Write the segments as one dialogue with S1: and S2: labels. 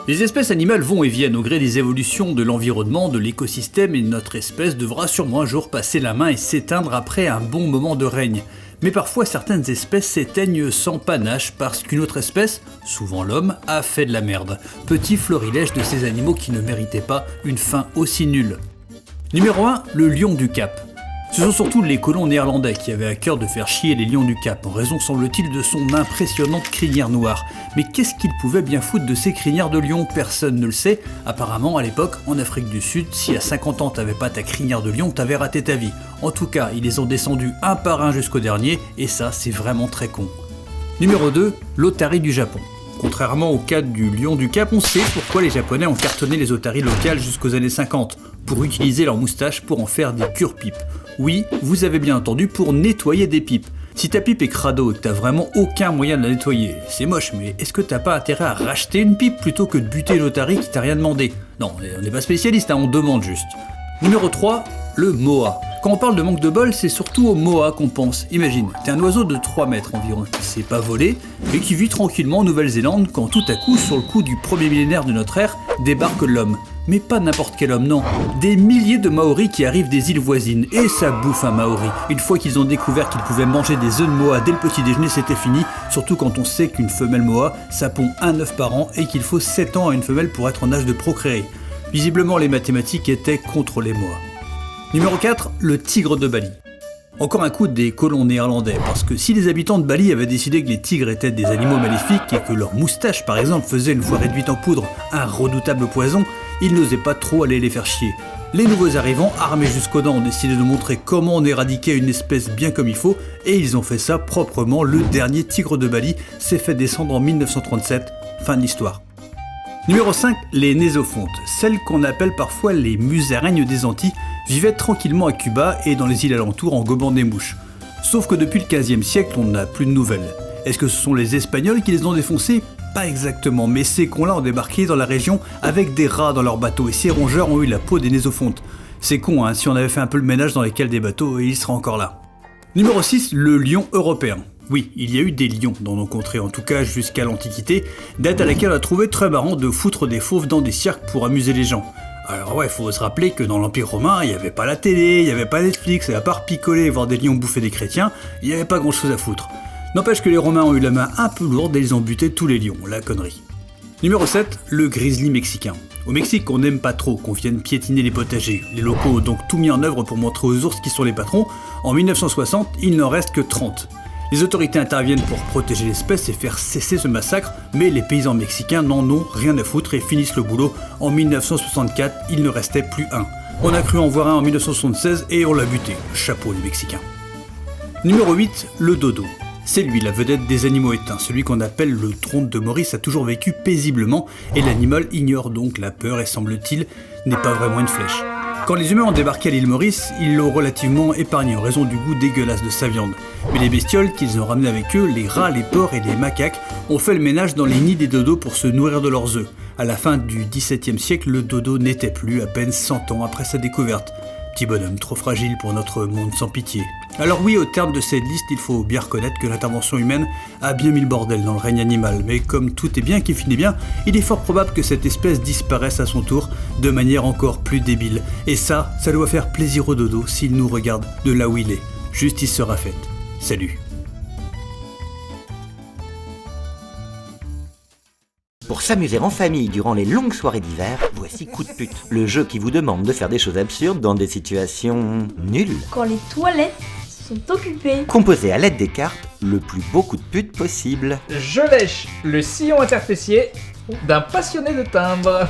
S1: Les espèces animales vont et viennent au gré des évolutions de l'environnement, de l'écosystème, et notre espèce devra sûrement un jour passer la main et s'éteindre après un bon moment de règne. Mais parfois certaines espèces s'éteignent sans panache parce qu'une autre espèce, souvent l'homme, a fait de la merde. Petit florilège de ces animaux qui ne méritaient pas une fin aussi nulle. Numéro 1, le lion du Cap. Ce sont surtout les colons néerlandais qui avaient à cœur de faire chier les lions du Cap, en raison semble-t-il de son impressionnante crinière noire. Mais qu'est-ce qu'ils pouvaient bien foutre de ces crinières de lion? Personne ne le sait. Apparemment, à l'époque, en Afrique du Sud, si à 50 ans t'avais pas ta crinière de lion, t'avais raté ta vie. En tout cas, ils les ont descendus un par un jusqu'au dernier, et ça, c'est vraiment très con. Numéro 2, l'otarie du Japon. Contrairement au cas du lion du Cap, on sait pourquoi les Japonais ont cartonné les otaries locales jusqu'aux années 50, pour utiliser leurs moustaches pour en faire des cure-pipes. Oui, vous avez bien entendu, pour nettoyer des pipes. Si ta pipe est crado et que t'as vraiment aucun moyen de la nettoyer, c'est moche, mais est-ce que t'as pas intérêt à racheter une pipe plutôt que de buter l'otarie qui t'a rien demandé? Non, on n'est pas spécialiste, on demande juste. Numéro 3, le moa. Quand on parle de manque de bol, c'est surtout au moa qu'on pense. Imagine, t'es un oiseau de 3 mètres environ, qui sait pas voler, mais qui vit tranquillement en Nouvelle-Zélande quand tout à coup, sur le coup du premier millénaire de notre ère, débarque l'homme. Mais pas n'importe quel homme, non. Des milliers de Maoris qui arrivent des îles voisines, et ça bouffe un Maori. Une fois qu'ils ont découvert qu'ils pouvaient manger des œufs de moa dès le petit déjeuner, c'était fini, surtout quand on sait qu'une femelle moa, ça pond un œuf par an et qu'il faut 7 ans à une femelle pour être en âge de procréer. Visiblement, les mathématiques étaient contre les moas. Numéro 4, le tigre de Bali. Encore un coup des colons néerlandais, parce que si les habitants de Bali avaient décidé que les tigres étaient des animaux maléfiques et que leur moustache par exemple faisait une fois réduite en poudre un redoutable poison, ils n'osaient pas trop aller les faire chier. Les nouveaux arrivants, armés jusqu'aux dents, ont décidé de montrer comment on éradiquait une espèce bien comme il faut, et ils ont fait ça proprement. Le dernier tigre de Bali s'est fait descendre en 1937, fin de l'histoire. Numéro 5, les nésophontes, celles qu'on appelle parfois les musaraignes des Antilles, vivaient tranquillement à Cuba et dans les îles alentours en gobant des mouches. Sauf que depuis le XVe siècle, on n'a plus de nouvelles. Est-ce que ce sont les Espagnols qui les ont défoncés? Pas exactement, mais ces cons-là ont débarqué dans la région avec des rats dans leurs bateaux et ces rongeurs ont eu la peau des nésophontes. C'est con, si on avait fait un peu le ménage dans les cales des bateaux, ils seraient encore là. Numéro 6, le lion européen. Oui, il y a eu des lions dans nos contrées, en tout cas jusqu'à l'Antiquité, date à laquelle on a trouvé très marrant de foutre des fauves dans des cirques pour amuser les gens. Alors ouais, faut se rappeler que dans l'Empire romain, il n'y avait pas la télé, il n'y avait pas Netflix, et à part picoler et voir des lions bouffer des chrétiens, il n'y avait pas grand chose à foutre. N'empêche que les Romains ont eu la main un peu lourde et ils ont buté tous les lions, la connerie. Numéro 7, le grizzly mexicain. Au Mexique, on n'aime pas trop qu'on vienne piétiner les potagers. Les locaux ont donc tout mis en œuvre pour montrer aux ours qui sont les patrons. En 1960, il n'en reste que 30. Les autorités interviennent pour protéger l'espèce et faire cesser ce massacre, mais les paysans mexicains n'en ont rien à foutre et finissent le boulot. En 1964, il ne restait plus un. On a cru en voir un en 1976 et on l'a buté. Chapeau les Mexicains. Numéro 8, le dodo. C'est lui la vedette des animaux éteints, celui qu'on appelle le trône de Maurice a toujours vécu paisiblement et l'animal ignore donc la peur et semble-t-il n'est pas vraiment une flèche. Quand les humains ont débarqué à l'île Maurice, ils l'ont relativement épargné en raison du goût dégueulasse de sa viande. Mais les bestioles qu'ils ont ramenées avec eux, les rats, les porcs et les macaques, ont fait le ménage dans les nids des dodos pour se nourrir de leurs œufs. À la fin du XVIIe siècle, le dodo n'était plus à peine 100 ans après sa découverte. Petit bonhomme trop fragile pour notre monde sans pitié. Alors oui, au terme de cette liste, il faut bien reconnaître que l'intervention humaine a bien mis le bordel dans le règne animal. Mais comme tout est bien qui finit bien, il est fort probable que cette espèce disparaisse à son tour de manière encore plus débile. Et ça doit faire plaisir au dodo s'il nous regarde de là où il est. Justice sera faite. Salut.
S2: Pour s'amuser en famille durant les longues soirées d'hiver, voici Coup de pute, le jeu qui vous demande de faire des choses absurdes dans des situations nulles.
S3: Quand les toilettes sont occupées.
S2: Composez à l'aide des cartes le plus beau coup de pute possible.
S4: Je lèche le sillon interfessier d'un passionné de timbre.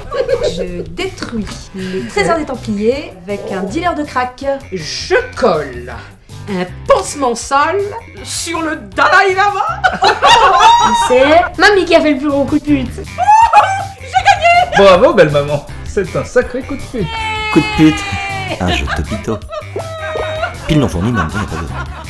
S3: Je détruis les trésors des Templiers avec un dealer de crack.
S4: Je colle
S5: un pansement sale sur le Dalai Lama.
S3: C'est mamie qui a fait le plus gros coup de pute.
S5: J'ai gagné.
S4: Bravo belle maman, c'est un sacré coup de pute.
S2: Coup de pute, un jeu de topito. Pile non fourni, mais en même temps, il n'y a pas besoin.